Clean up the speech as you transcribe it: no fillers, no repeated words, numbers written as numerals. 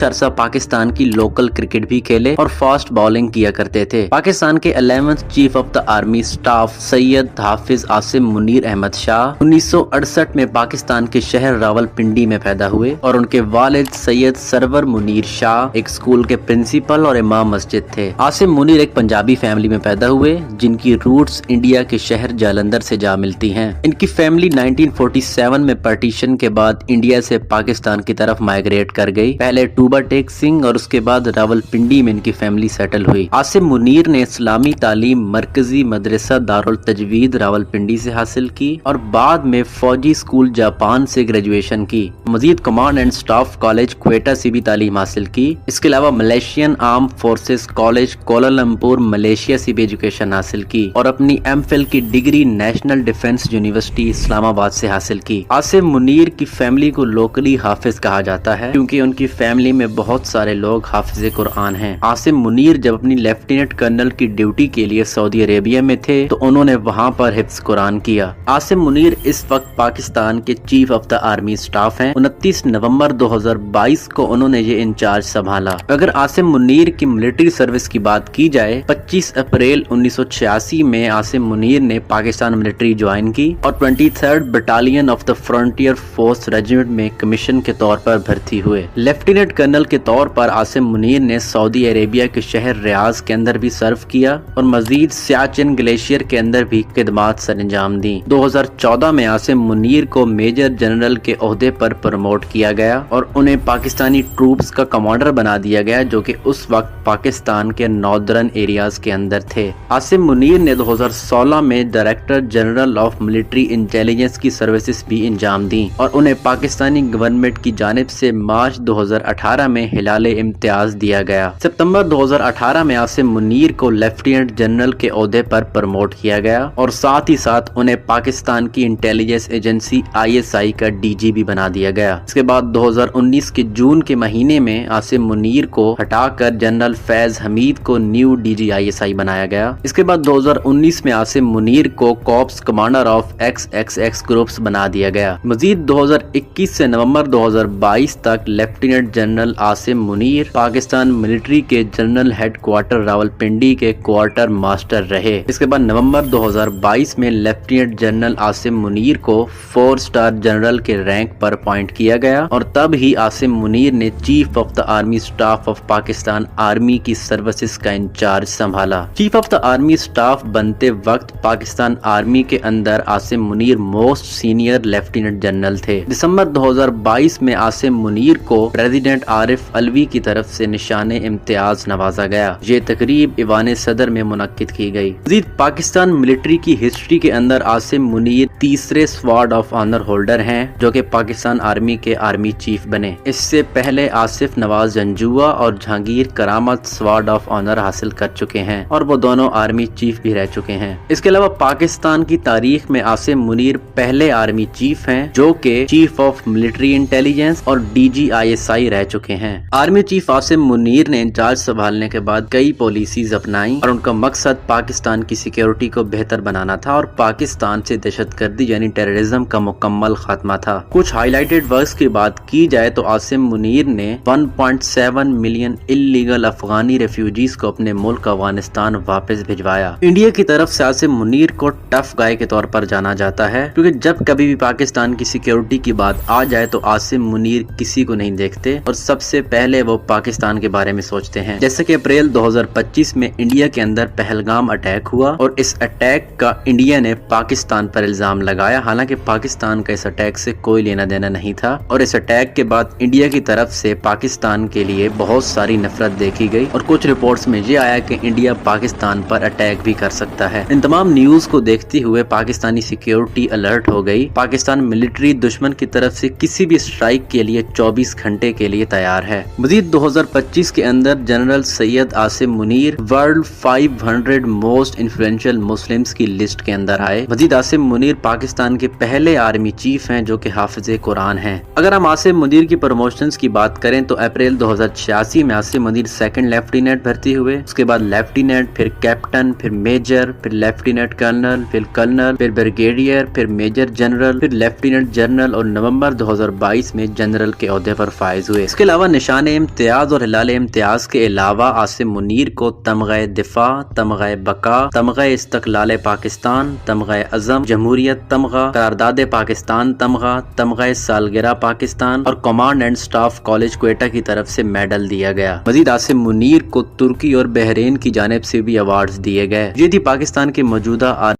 عرصہ پاکستان کی local cricket بھی کھیلے اور فاسٹ بالنگ کیا کرتے تھے۔ پاکستان کے 11ویں chief of the army staff Syed Hafiz Asim Munir Ahmad Shah 1968 میں پاکستان کے شہر راول پنڈی میں پیدا ہوئے اور ان کے والد سید سرور منیر شاہ ایک اسکول کے پرنسپل اور امام مسجد تھے۔ عاصم منیر ایک پنجابی فیملی میں پیدا ہوئے جن کی روٹس انڈیا کے شہر جالندھر سے جا ملتی ہیں۔ ان کی فیملی 1947 میں پارٹیشن کے بعد انڈیا سے پاکستان کی طرف مائگریٹ کر گئی۔ پہلے ٹیک سنگھ اور اس کے بعد راول پنڈی میں ان کی فیملی سیٹل ہوئی۔ عاصم منیر نے اسلامی تعلیم مرکزی مدرسہ دارالتجوید راول پنڈی سے حاصل کی اور بعد میں فوجی اسکول جاپان سے گریجویشن کی۔ مزید command and staff college Quetta سے بھی تعلیم حاصل کی۔ اس کے علاوہ Malaysian arm forces college Kuala Lumpur Malaysia سے بھی ایجوکیشن حاصل کی اور اپنی ایم فل کی ڈگری نیشنل ڈیفنس یونیورسٹی اسلام آباد سے حاصل کی۔ عاصم منیر کی فیملی کو لوکلی حافظ کہا جاتا ہے کیونکہ ان کی فیملی میں بہت سارے لوگ حافظ قرآن ہیں۔ عاصم منیر جب اپنی لیفٹیننٹ کرنل کی ڈیوٹی کے لیے سعودی عربیہ میں تھے تو انہوں نے وہاں پر حفظ قرآن کیا۔ عاصم منیر اس وقت پاکستان کے chief of the army staff ہیں۔ 29 نومبر 2022 کو انہوں نے یہ انچارج سنبھالا۔ اگر عاصم منیر کی ملٹری سروس کی بات کی جائے، 25 اپریل 1986 میں عاصم منیر نے پاکستان ملٹری جوائن کی اور 23rd battalion of the frontier force regiment میں کمیشن کے طور پر بھرتی ہوئے۔ لیفٹیننٹ کرنل کے طور پر عاصم منیر نے سعودی عربیہ کے شہر ریاض کے اندر بھی سرو کیا اور مزید سیاچن گلیشیئر کے اندر بھی خدمات سر انجام دی۔ 2014 میں عاصم منیر کو میجر جنرل کے عہدے پر پروموٹ کیا گیا اور انہیں پاکستانی ٹروپس کا کمانڈر بنا دیا گیا جو کہ اس وقت پاکستان کے ناردرن ایریاز کے اندر تھے۔ عاصم منیر نے 2016 میں director general of military intelligence کی سروسز بھی انجام دی اور انہیں پاکستانی گورنمنٹ کی جانب سے مارچ 2018 میں ہلال امتیاز دیا گیا۔ ستمبر 2018 میں عاصم منیر کو لیفٹیننٹ جنرل کے عہدے پر پروموٹ کیا گیا اور ساتھ ہی ساتھ انہیں پاکستان کی انٹیلیجنس ایجنسی ISI کا DG بھی بنا دیا گیا۔ اس کے بعد 2019 کے جون کے مہینے میں عاصم منیر کو ہٹا کر جنرل فیض حمید کو نیو DG ISI بنایا گیا۔ اس کے بعد 2019 میں عاصم منیر کو corps commander of XXX groups بنا دیا گیا۔ مزید 2021 سے نومبر 2022 تک lieutenant general Asim Munir Pakistan military کے general headquarters Rawalpindi کے کوارٹر ماسٹر رہے۔ اس کے بعد نومبر 2022 میں لیفٹیننٹ جنرل عاصم منیر کو 4 اسٹار جنرل کے رینک پر اپوائنٹ کیا گیا اور تب ہی عاصم منیر نے chief of the army staff of Pakistan army کی سروسز کا انچارج سنبھالا۔ Chief of the army staff بنتے وقت پاکستان آرمی کے اندر Asim Munir most senior lieutenant general تھے۔ دسمبر 2022 میں عاصم منیر کو پریزیڈنٹ عارف علوی کی طرف سے نشان امتیاز نوازا گیا۔ یہ تقریب ایوان صدر میں منعقد کی گئی۔ مزید پاکستان ملٹری کی ہسٹری کے اندر عاصم منیر تیسرے سوارڈ آف آنر ہولڈر ہیں جو کہ پاکستان آرمی کے آرمی چیف بنے۔ اس سے پہلے آصف نواز جنجوعہ اور جہانگیر کرامت سوارڈ آف آنر حاصل کر چکے ہیں اور وہ دونوں آرمی چیف بھی رہ چکے ہیں۔ اس کے علاوہ پاکستان کی تاریخ میں عاصم منیر پہلے آرمی چیف ہیں جو کہ چیف آف ملٹری انٹیلیجنس اور DG ISI رہ چکے ہیں۔ آرمی چیف عاصم منیر نے انچارج سنبھالنے کے بعد کئی پالیسیز اپنائیں اور ان کا مقصد پاکستان کی سیکیورٹی کو بہتر بنانا تھا اور پاکستان سے دہشت گردی یعنی ٹیررزم کا مکمل خاتمہ تھا۔ کچھ ہائی لائٹڈ ورکس کی بات کی جائے تو عاصم منیر نے 1.7 ملین اللیگل افغانی ریفیوجیز کو اپنے ملک افغانستان واپس بھجوایا۔ انڈیا کی طرف سے عاصم منیر کو ٹف گائے کے طور پر جانا جاتا ہے کیونکہ جب کبھی بھی پاکستان کی سیکیورٹی کی بات آ جائے تو عاصم منیر کسی کو نہیں دیکھتے اور سب سے پہلے وہ پاکستان کے بارے میں سوچتے ہیں۔ جیسے کہ اپریل 2025 میں انڈیا کے اندر پہلگام اٹیک ہوا اور اس اٹیک کا انڈیا نے پاکستان پر الزام لگایا، حالانکہ پاکستان کا اس اٹیک سے کوئی لینا دینا نہیں تھا اور اس اٹیک کے بعد انڈیا کی طرف سے پاکستان کے لیے بہت ساری نفرت دیکھی گئی اور کچھ رپورٹس میں یہ آیا کہ انڈیا پاکستان پر اٹیک بھی کر سکتا ہے۔ ان تمام نیوز کو دیکھتے ہوئے پاکستانی سیکیورٹی الرٹ ہو گئی۔ پاکستان ملٹری دشمن کی طرف سے کسی بھی اسٹرائک کے لیے 24 گھنٹے کے لیے تیار ہے۔ مزید 2025 کے اندر general Syed Asim Munir world 500 most influential Muslims کی لسٹ کے اندر آئے۔ مزید عاصم منیر پاکستان کے پہلے آرمی چیف ہیں جو کہ حافظ قرآن ہیں۔ اگر ہم عاصم منیر کی پروموشنز کی بات کریں تو اپریل 2086 میں عاصم منیر سیکنڈ لیفٹیننٹ بھرتی ہوئے، اس کے بعد لیفٹیننٹ، پھر کیپٹن، پھر میجر، پھر لیفٹیننٹ کرنل، پھر کرنل، پھر بریگیڈیئر، پھر میجر جنرل، پھر لیفٹیننٹ جنرل اور نومبر 2022 میں جنرل کے عہدے پر فائز ہوئے۔ اس کے علاوہ نشان امتیاز اور ہلال امتیاز کے علاوہ عاصم منیر کو تمغہ دفاع، تمغہ بقا، تمغہ استقلال پاکستان، تمغہ عزم، جمہوریت تمغہ، قرارداد پاکستان تمغہ، تمغہ سالگرہ پاکستان اور command and staff college Quetta کی طرف سے میڈل دیا گیا۔ مزید عاصم منیر کو ترکی اور بحرین کی جانب سے بھی ایوارڈز دیے گئے۔ یہ تھی پاکستان کے موجودہ